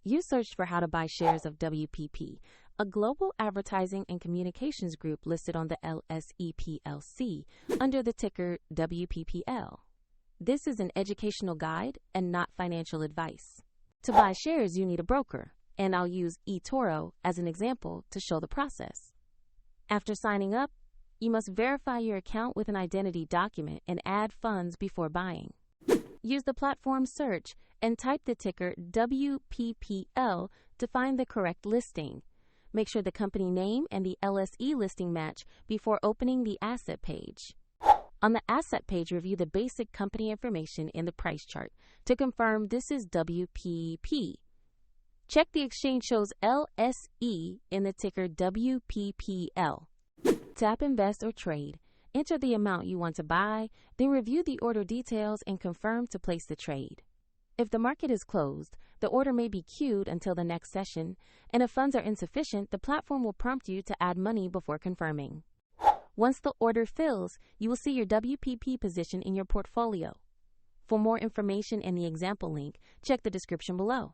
You searched for how to buy shares of WPP, a global advertising and communications group listed on the LSE plc under the ticker WPP.L. This is an educational guide and not financial advice. To buy shares, you need a broker, and I'll use eToro as an example to show the process. After signing up, you must verify your account with an identity document and add funds before buying. Use the platform search and type the ticker WPP.L to find the correct listing. Make sure the company name and the LSE listing match before opening the asset page. On the asset page, review the basic company information in the price chart to confirm this is WPP. Check the exchange shows LSE in the ticker WPP.L. Tap Invest or Trade. Enter the amount you want to buy, then review the order details and confirm to place the trade. If the market is closed, the order may be queued until the next session, and if funds are insufficient, the platform will prompt you to add money before confirming. Once the order fills, you will see your WPP position in your portfolio. For more information and the example link, check the description below.